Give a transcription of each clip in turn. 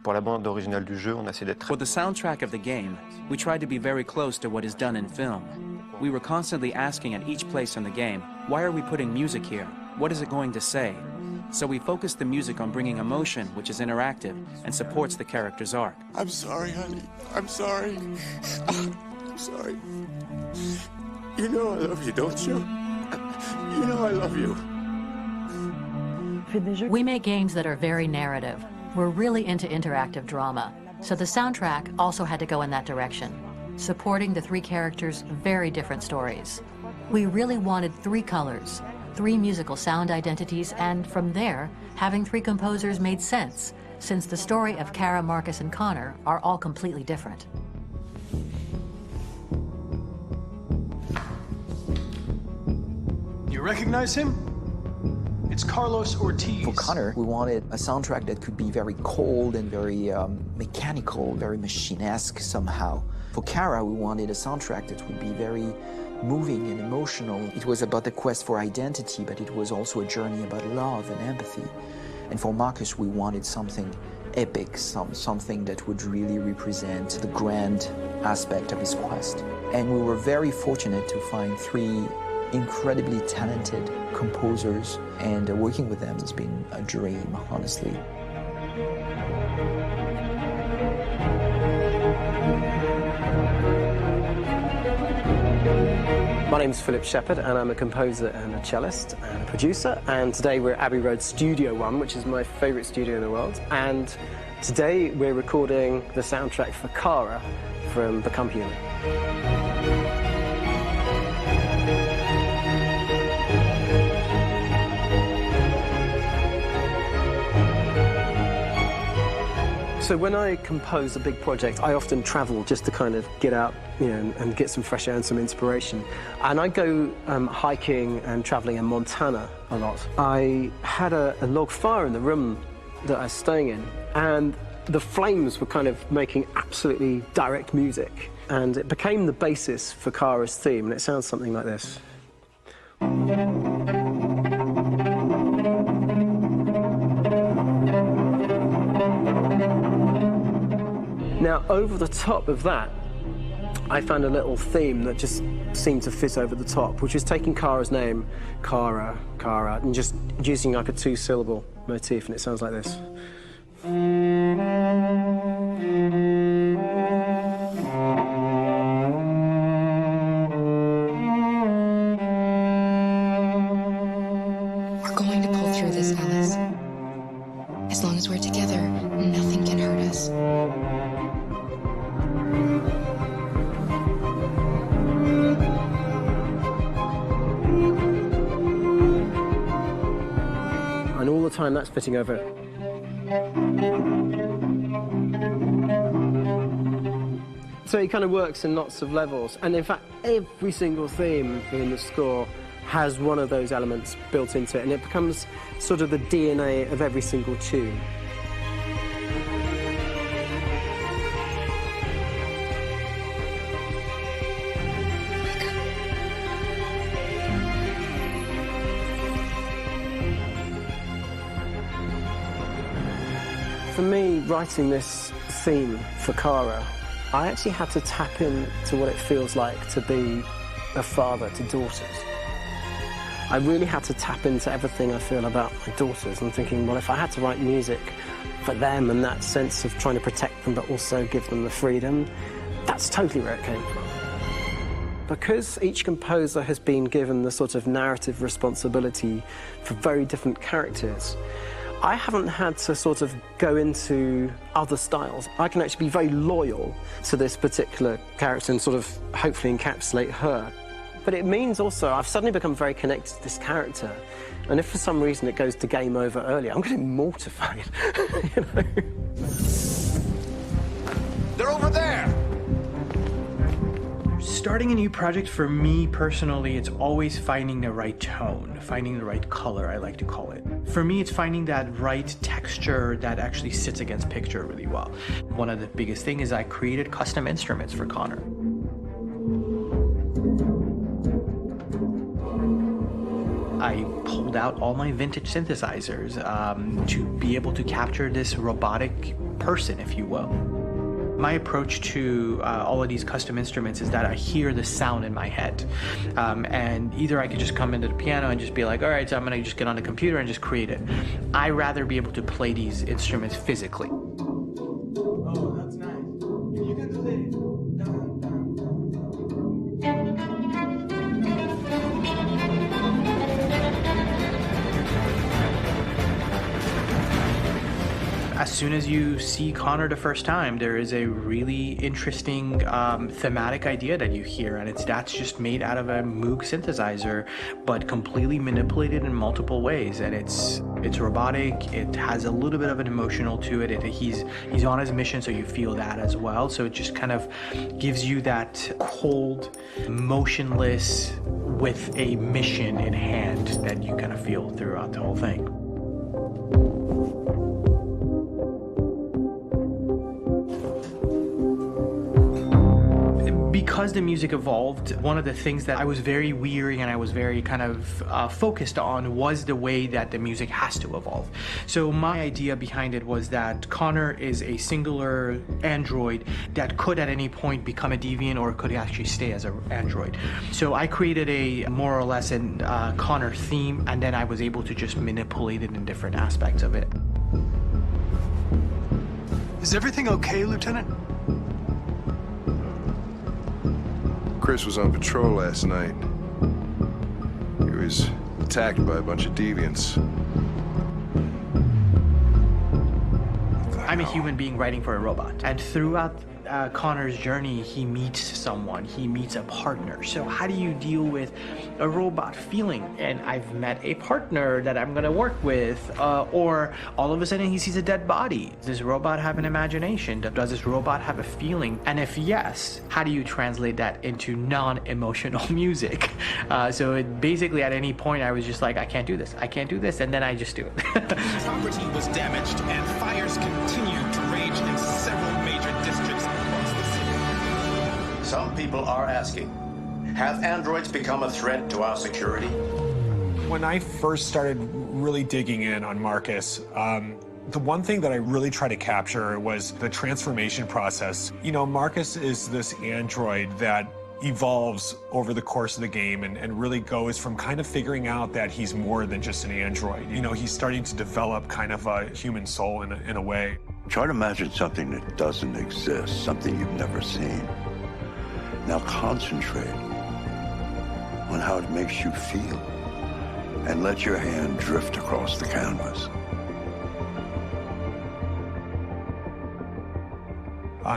Pour la bande originale du jeu, on a essayé d'être... For the soundtrack of the game, we tried to be very close to what is done in film. We were constantly asking at each place in the game, why are we putting music here? What is it going to say? So we focused the music on bringing emotion, which is interactive, and supports the character's arc. I'm sorry, honey. I'm sorry. I'm sorry. You know I love you, don't you? You know I love you. We make games that are very narrative. We're really into interactive drama, so the soundtrack also had to go in that direction, supporting the three characters' very different stories. We really wanted three colors, three musical sound identities, and from there, having three composers made sense, since the story of Kara, Marcus, and Connor are all completely different. You recognize him? It's Carlos Ortiz. For Connor, we wanted a soundtrack that could be very cold and very mechanical, very machine-esque somehow. For Kara, we wanted a soundtrack that would be very moving and emotional. It was about the quest for identity, but it was also a journey about love and empathy. And for Marcus, we wanted something epic, something that would really represent the grand aspect of his quest. And we were very fortunate to find three incredibly talented composers, and working with them has been a dream, honestly. My name's Philip Shepherd, and I'm a composer and a cellist and a producer, and today we're at Abbey Road Studio One, which is my favourite studio in the world, and today we're recording the soundtrack for Kara from Become Human. So when I compose a big project, I often travel just to kind of get out, and get some fresh air and some inspiration. And I go hiking and traveling in Montana a lot. I had a log fire in the room that I was staying in, and the flames were kind of making absolutely direct music. And it became the basis for Kara's theme, and it sounds something like this. Now, over the top of that, I found a little theme that just seemed to fit over the top, which was taking Kara's name, Kara, Kara, and just using like a two-syllable motif, and it sounds like this. We're going to pull through this, Alice. As long as we're together, nothing can hurt us. And all the time that's fitting over it. So it kind of works in lots of levels. And in fact, every single theme in the score has one of those elements built into it, and it becomes sort of the DNA of every single tune. For me, writing this theme for Kara, I actually had to tap into what it feels like to be a father to daughters. I really had to tap into everything I feel about my daughters and thinking, well, if I had to write music for them and that sense of trying to protect them but also give them the freedom, that's totally where it came from. Because each composer has been given the sort of narrative responsibility for very different characters, I haven't had to sort of go into other styles. I can actually be very loyal to this particular character and sort of hopefully encapsulate her. But it means also I've suddenly become very connected to this character. And if for some reason it goes to game over early, I'm getting mortified, you know? They're over there! Starting a new project, for me personally, it's always finding the right tone, finding the right color, I like to call it. For me, it's finding that right texture that actually sits against picture really well. One of the biggest things is I created custom instruments for Connor. I pulled out all my vintage synthesizers to be able to capture this robotic person, if you will. My approach to all of these custom instruments is that I hear the sound in my head. And either I could just come into the piano and just be like, all right, so I'm gonna just get on the computer and just create it. I rather be able to play these instruments physically. Oh, that's nice. You can play. As soon as you see Connor the first time, there is a really interesting thematic idea that you hear, and that's just made out of a Moog synthesizer, but completely manipulated in multiple ways. And it's robotic. It has a little bit of an emotional to it. He's on his mission, so you feel that as well. So it just kind of gives you that cold, motionless, with a mission in hand that you kind of feel throughout the whole thing. Because the music evolved, one of the things that I was very weary and I was very kind of focused on was the way that the music has to evolve. So my idea behind it was that Connor is a singular android that could at any point become a deviant or could actually stay as an android. So I created a more or less an Connor theme, and then I was able to just manipulate it in different aspects of it. Is everything okay, Lieutenant? Chris was on patrol last night. He was attacked by a bunch of deviants. I'm a human being writing for a robot, and throughout Connor's journey, he meets someone, he meets a partner. So how do you deal with a robot feeling? And I've met a partner that I'm gonna work with, or all of a sudden he sees a dead body. Does this robot have an imagination? Does this robot have a feeling? And if yes, how do you translate that into non-emotional music? So it basically at any point I was just like, I can't do this, and then I just do it. Property was damaged and fires continue to rage in several major districts across the city. Some people are asking, have androids become a threat to our security? When I first started really digging in on Marcus, the one thing that I really tried to capture was the transformation process. You know, Marcus is this android that evolves over the course of the game and really goes from kind of figuring out that he's more than just an android. You know, he's starting to develop kind of a human soul in a way. Try to imagine something that doesn't exist, something you've never seen. Now concentrate on how it makes you feel and let your hand drift across the canvas.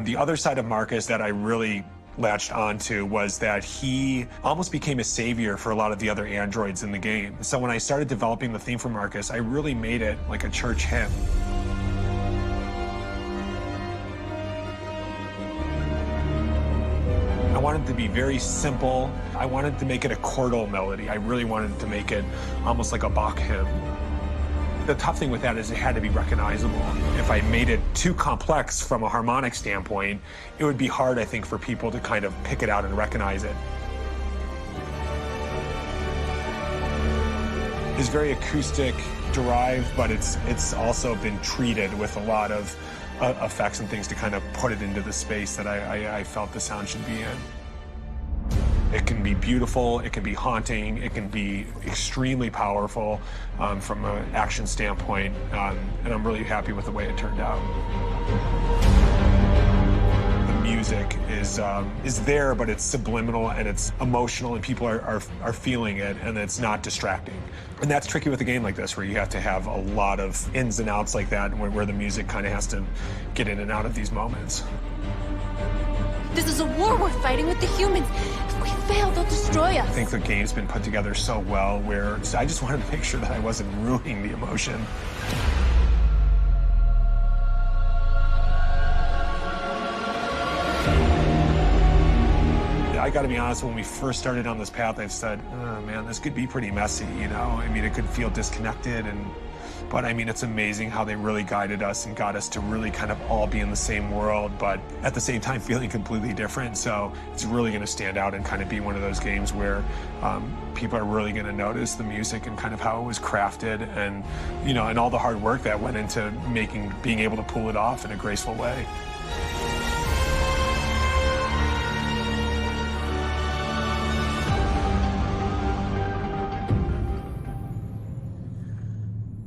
The other side of Marcus that I really latched onto was that he almost became a savior for a lot of the other androids in the game. So when I started developing the theme for Marcus, I really made it like a church hymn. I wanted it to be very simple. I wanted to make it a chordal melody. I really wanted to make it almost like a Bach hymn. The tough thing with that is it had to be recognizable. If I made it too complex from a harmonic standpoint, it would be hard, I think, for people to kind of pick it out and recognize it. It's very acoustic derived, but it's also been treated with a lot of effects and things to kind of put it into the space that I felt the sound should be in. It can be beautiful, it can be haunting, it can be extremely powerful from an action standpoint, and I'm really happy with the way it turned out. The music is there, but it's subliminal and it's emotional, and people are feeling it, and it's not distracting. And that's tricky with a game like this, where you have to have a lot of ins and outs like that, where the music kind of has to get in and out of these moments. This is a war we're fighting with the humans. If we fail, they'll destroy us. I think the game's been put together so well where I just wanted to make sure that I wasn't ruining the emotion. I gotta be honest, when we first started on this path, I've said, oh man, this could be pretty messy, you know? I mean, it could feel disconnected, and But I mean, it's amazing how they really guided us and got us to really kind of all be in the same world, but at the same time feeling completely different. So it's really going to stand out and kind of be one of those games where people are really going to notice the music and kind of how it was crafted, and and all the hard work that went into being able to pull it off in a graceful way.